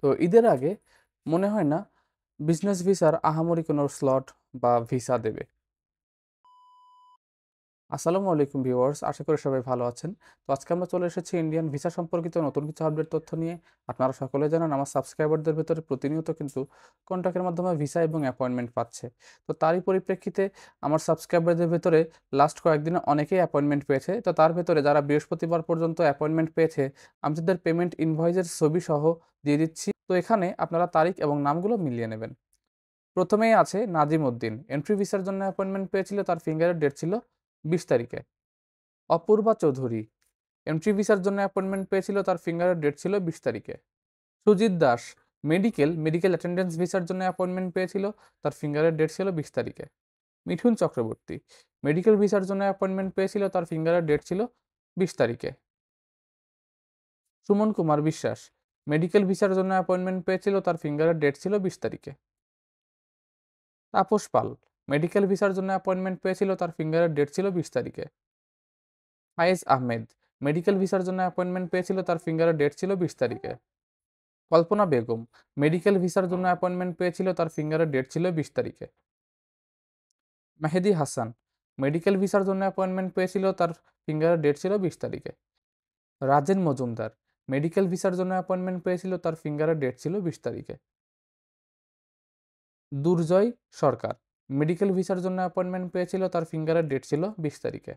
তো ঈদের আগে মনে হয় না বিজনেস ভিসার আহামরি কোনো স্লট বা ভিসা দেবে। আসসালামু আলাইকুম ভিউয়ার্স, আশা করি সবাই ভালো আছেন। তো আজকে আমরা চলে এসেছি ইন্ডিয়ান ভিসা সম্পর্কিত নতুন কিছু আপডেট তথ্য নিয়ে। আপনারা সকলে জানেন আমার সাবস্ক্রাইবারদের ভেতরে প্রতিনিয়ত কিন্তু কন্ট্যাক্টের মাধ্যমে ভিসা এবং অ্যাপয়েন্টমেন্ট পাচ্ছে। তো তারই পরিপ্রেক্ষিতে আমার সাবস্ক্রাইবারদের ভেতরে লাস্ট কয়েকদিনে অনেকেই অ্যাপয়েন্টমেন্ট পেয়েছে। তো তার ভেতরে যারা বৃহস্পতিবার পর্যন্ত অ্যাপয়েন্টমেন্ট পেয়েছে, আমি তাদের পেমেন্ট ইনভয়েসের ছবি সহ দিয়ে দিচ্ছি। তো এখানে আপনারা তারিখ এবং নামগুলো মিলিয়ে নেবেন। প্রথমেই আছে নাজিম উদ্দিন। এন্ট্রি ভিসার জন্য অ্যাপয়েন্টমেন্ট পেয়েছিল, তার ফিঙ্গারের ডেট ছিল 20 তারিখে। অপূর্বা চৌধুরী এন্ট্রি ভিসার জন্য অ্যাপয়েন্টমেন্ট পেয়েছিল, তার ফিঙ্গারের ডেট ছিল 20 তারিখে। সুজিত দাস মেডিকেল অ্যাটেন্ডেন্স ভিসার জন্য অ্যাপয়েন্টমেন্ট পেয়েছিল, তার ফিঙ্গারের ডেট ছিল 20 তারিখে। মিঠুন চক্রবর্তী মেডিকেল ভিসার জন্য অ্যাপয়েন্টমেন্ট পেয়েছিল, তার ফিঙ্গারের ডেট ছিল 20 তারিখে। সুমন কুমার বিশ্বাস মেডিকেল ভিসার জন্য অ্যাপয়েন্টমেন্ট পেয়েছিল, তার ফিঙ্গারের ডেট ছিল 20 তারিখে। তাপস পাল মেডিকেল ভিসার জন্য অ্যাপয়েন্টমেন্ট পেয়েছিল, তার ফিঙ্গারের ডেট ছিল 20 তারিখে। ফায়েজ আহমেদ মেডিকেল ভিসার জন্য অ্যাপয়েন্টমেন্ট পেয়েছিল, তার ফিঙ্গারের ডেট ছিল 20 তারিখে। কল্পনা বেগম মেডিকেল ভিসার জন্য অ্যাপয়েন্টমেন্ট পেয়েছিল, তার ফিঙ্গারের ডেট ছিল 20 তারিখে। মেহেদি হাসান মেডিকেল ভিসার জন্য অ্যাপয়েন্টমেন্ট পেয়েছিল, তার ফিঙ্গারের ডেট ছিল 20 তারিখে। রাজেন মজুমদার মেডিকেল ভিসার জন্য অ্যাপয়েন্টমেন্ট পেয়েছিল, তার ফিঙ্গারের ডেট ছিল 20 তারিখে। দুর্জয় সরকার মেডিকেল ভিসার জন্য অ্যাপয়েন্টমেন্ট পেয়েছিল, তার ফিঙ্গারের ডেট ছিল 20 তারিখে।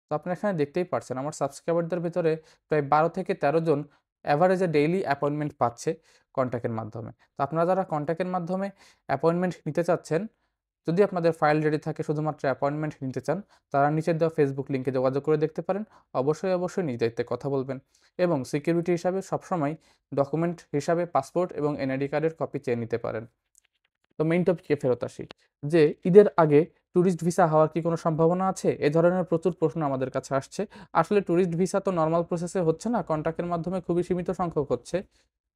তো আপনারা এখানে দেখতেই পারছেন আমার সাবস্ক্রাইবারদের ভেতরে প্রায় 12 থেকে 13 জন অ্যাভারেজে ডেইলি অ্যাপয়েন্টমেন্ট পাচ্ছে কন্ট্যাক্টের মাধ্যমে। তো আপনারা যারা কন্ট্যাক্টের মাধ্যমে অ্যাপয়েন্টমেন্ট নিতে চাচ্ছেন, যদি আপনাদের ফাইল রেডি থাকে শুধুমাত্র অ্যাপয়েন্টমেন্ট নিতে চান, তারা নিচের দেওয়া ফেসবুক লিঙ্কে যোগাযোগ করে দেখতে পারেন। অবশ্যই নিজ দায়িত্বে কথা বলবেন এবং সিকিউরিটি হিসাবে সবসময় ডকুমেন্ট হিসাবে পাসপোর্ট এবং এনআইডি কার্ডের কপি চেয়ে নিতে পারেন। তো মেইন টপিকে ফেরত আসি, যে ঈদের আগে ট্যুরিস্ট ভিসা হওয়ার কি কোনো সম্ভাবনা আছে? এ ধরনের প্রচুর প্রশ্ন আমাদের কাছে আসছে। আসলে ট্যুরিস্ট ভিসা তো নরমাল প্রসেসে হচ্ছে না, কন্ট্রাক্টের মাধ্যমে খুবই সীমিত সংখ্যক হচ্ছে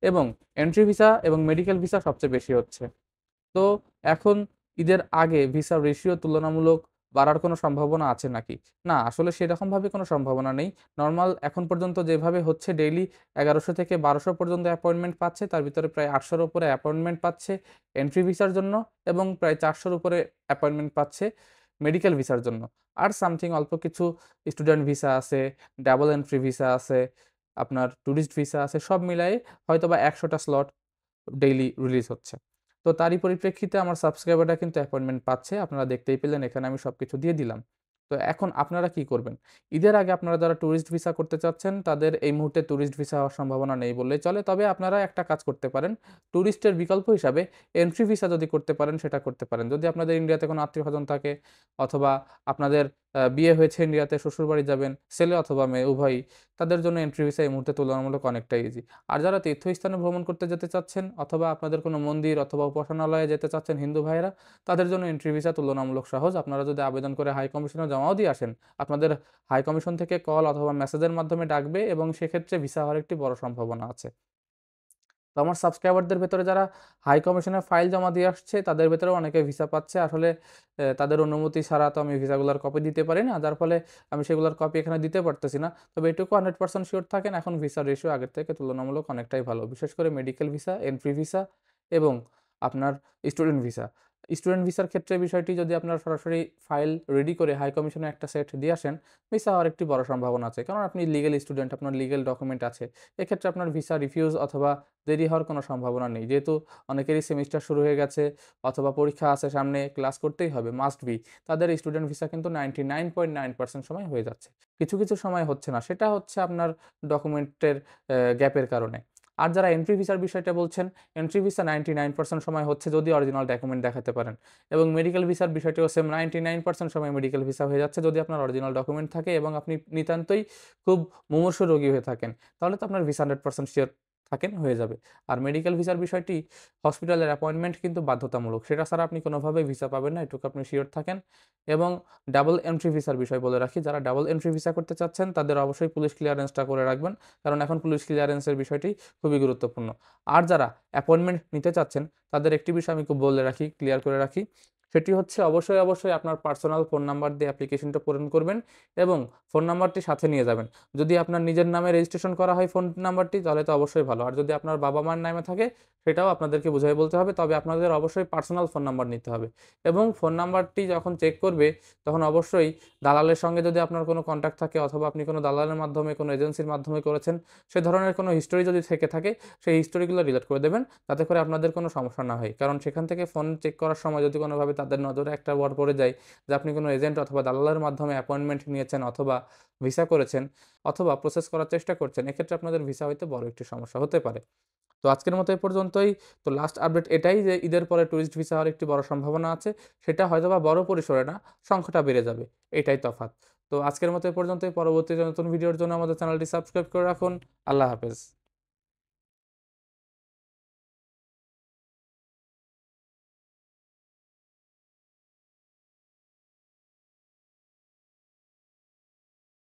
এবং এন্ট্রি ভিসা এবং মেডিকেল ভিসা সবচেয়ে বেশি হচ্ছে। তো এখন ঈদের আগে ভিসার রেশিও তুলনামূলক বাড়ার কোনো সম্ভাবনা আছে নাকি? না, আসলে সেরকমভাবে কোনো সম্ভাবনা নেই। নরমাল এখন পর্যন্ত যেভাবে হচ্ছে ডেইলি ১১০০ থেকে ১২০০ পর্যন্ত অ্যাপয়েন্টমেন্ট পাচ্ছে, তার ভিতরে প্রায় ৮০০ র উপরে অ্যাপয়েন্টমেন্ট পাচ্ছে এন্ট্রি ভিসার জন্য এবং প্রায় ৪০০ র উপরে অ্যাপয়েন্টমেন্ট পাচ্ছে মেডিকেল ভিসার জন্য। আর সামথিং অল্প কিছু স্টুডেন্ট ভিসা আছে, ডাবল এন্ট্রি ভিসা আছে, আপনার টুরিস্ট ভিসা আছে। সব মিলায়ে হয়তোবা ১০০ টা স্লট ডেইলি রিলিজ হচ্ছে। তো তারই পরিপ্রেক্ষিতে আমার সাবস্ক্রাইবাররা কিন্তু অ্যাপয়েন্টমেন্ট পাচ্ছে। আপনারা দেখতেই পেলেন, এখানে আমি সবকিছু দিয়ে দিলাম। তো এখন আপনারা কি করবেন? ঈদের আগে আপনারা যারা টুরিস্ট ভিসা করতে চাচ্ছেন, তাদের এই মুহূর্তে টুরিস্ট ভিসা হওয়ার সম্ভাবনা নেই বললেই চলে। তবে আপনারা একটা কাজ করতে পারেন। টুরিস্টের বিকল্প হিসাবে এন্ট্রি ভিসা যদি করতে পারেন, সেটা করতে পারেন। যদি আপনাদের ইন্ডিয়াতে কোনো আত্মীয়স্বজন থাকে অথবা আপনাদের বিয়ে হয়েছে ইন্ডিয়াতে, শ্বশুরবাড়ি যাবেন, ছেলে অথবা মেয়ে উভয়ই, তাদের জন্য এন্ট্রি ভিসা এই মুহূর্তে তুলনামূলক অনেকটাই ইজি। আর যারা তীর্থস্থানে ভ্রমণ করতে যেতে চাচ্ছেন অথবা আপনাদের কোনো মন্দির অথবা উপাসনালয়ে যেতে চাচ্ছেন হিন্দু ভাইয়েরা, তাদের জন্য এন্ট্রি ভিসা তুলনামূলক সহজ। আপনারা যদি আবেদন করে হাই কমিশনে জমাও দিয়ে আসেন, আপনাদের হাই কমিশন থেকে কল অথবা মেসেজের মাধ্যমে ডাকবে এবং সেক্ষেত্রে ভিসা হওয়ার একটি বড় সম্ভাবনা আছে। তো আমার সাবস্ক্রাইবারদের ভেতরে যারা হাই কমিশনে ফাইল জমা দিয়ে আসছে, তাদের ভেতরেও অনেকে ভিসা পাচ্ছে। আসলে তাদের অনুমতি ছাড়া তো আমি ভিসাগুলার কপি দিতে পারি না। যার ফলে আমি সেগুলার কপি এখানে দিতে পারতেছি না। তবে এটুকু 100% সিওর থাকেন, এখন ভিসার রেশিও আগের থেকে তুলনামূলক অনেকটাই ভালো। বিশেষ করে মেডিকেল ভিসা, এন্ট্রি ভিসা এবং আপনার স্টুডেন্ট ভিসা। স্টুডেন্ট ভিসার ক্ষেত্রে বিষয়টি, যদি আপনারা সরাসরি ফাইল রেডি করে হাই কমিশনে একটা সেট দিয়ে আসেন, ভিসা হওয়ার একটি বড় সম্ভাবনা আছে। কারণ আপনি লিগ্যাল স্টুডেন্ট, আপনার লিগ্যাল ডকুমেন্ট আছে। এক্ষেত্রে আপনার ভিসা রিফিউজ অথবা দেরি হওয়ার কোনো সম্ভাবনা নেই। যেহেতু অনেকেরই সেমিস্টার শুরু হয়ে গেছে অথবা পরীক্ষা আছে সামনে, ক্লাস করতেই হবে, মাস্ট বি। তাদের স্টুডেন্ট ভিসা কিন্তু 99.9% সময় হয়ে যাচ্ছে। কিছু সময় হচ্ছে না। সেটা হচ্ছে আপনার ডকুমেন্টের গ্যাপের কারণে। আর যারা এন্ট্রি ভিসার বিষয়টা বলছেন, এন্ট্রি ভিসা 99% সময় হচ্ছে যদি অরিজিনাল ডকুমেন্ট দেখাতে পারেন। এবং মেডিকেল ভিসার বিষয়টিও সেম, 99% সময় মেডিকেল ভিসা হয়ে যাচ্ছে যদি আপনার অরিজিনাল ডকুমেন্ট থাকে এবং আপনি নিতান্তই খুব মুমূর্ষু রোগী হয়ে থাকেন। তাহলে তো আপনার ভিসা 100% সিওর থাকেন, হয়ে যাবে। আর মেডিকেল ভিসার বিষয়টি, হসপিটালের অ্যাপয়েন্টমেন্ট কিন্তু বাধ্যতামূলক। সেটা ছাড়া আপনি কোনোভাবেই ভিসা পাবেন না, এটুকু আপনি সিওর থাকেন। এবং ডাবল এন্ট্রি ভিসার বিষয় বলে রাখি, যারা ডাবল এন্ট্রি ভিসা করতে চাচ্ছেন তাদের অবশ্যই পুলিশ ক্লিয়ারেন্সটা করে রাখবেন। কারণ এখন পুলিশ ক্লিয়ারেন্সের বিষয়টি খুবই গুরুত্বপূর্ণ। আর যারা অ্যাপয়েন্টমেন্ট নিতে চাচ্ছেন, তাদের একটি বিষয় আমি খুব বলে রাখি, ক্লিয়ার করে রাখি। সেটি হচ্ছে অবশ্যই আপনার পার্সোনাল ফোন নাম্বার দিয়ে অ্যাপ্লিকেশনটা পূরণ করবেন এবং ফোন নাম্বারটি সাথে নিয়ে যাবেন। যদি আপনার নিজের নামে রেজিস্ট্রেশন করা হয় ফোন নাম্বারটি তাহলে তো অবশ্যই ভালো। আর যদি আপনার বাবা-মার নামে থাকে সেটাও আপনাদেরকে বুঝায় বলতে হবে। তবে আপনাদের অবশ্যই পার্সোনাল ফোন নাম্বার নিতে হবে এবং ফোন নাম্বারটি যখন চেক করবে তখন অবশ্যই দালালের সঙ্গে যদি আপনার কোনো কনট্যাক্ট থাকে অথবা আপনি কোনো দালালের মাধ্যমে কোনো এজেন্সির মাধ্যমে করেছেন, সে ধরনের কোনো হিস্টোরি যদি থেকে থাকে সেই হিস্টোরিগুলো ডিলিট করে দেবেন। যাতে করে আপনাদের কোনো সমস্যা না হয়। কারণ সেখান থেকে ফোন চেক করার সময় যদি কোনোভাবে তাদের নজরে একটা ওয়ার্ড পড়ে যায় যে আপনি কোনো এজেন্ট অথবা দালালের মাধ্যমে অ্যাপয়েন্টমেন্ট নিয়েছেন অথবা ভিসা করেছেন অথবা প্রসেস করার চেষ্টা করছেন, এক্ষেত্রে আপনাদের ভিসা হইতে বড় একটি সমস্যা হতে পারে। তো আজকের মতো এ পর্যন্তই। তো লাস্ট আপডেট এটাই যে ঈদের পরে টুরিস্ট ভিসা হওয়ার একটি বড় সম্ভাবনা আছে। সেটা হয়তোবা বড় পরিসরে না, সংখ্যাটা বেড়ে যাবে। এটাই তফাৎ। তো আজকের মতো এ পর্যন্তই। পরবর্তীতে নতুন ভিডিওর জন্য আমাদের চ্যানেলটি সাবস্ক্রাইব করে রাখুন। আল্লাহ হাফেজ।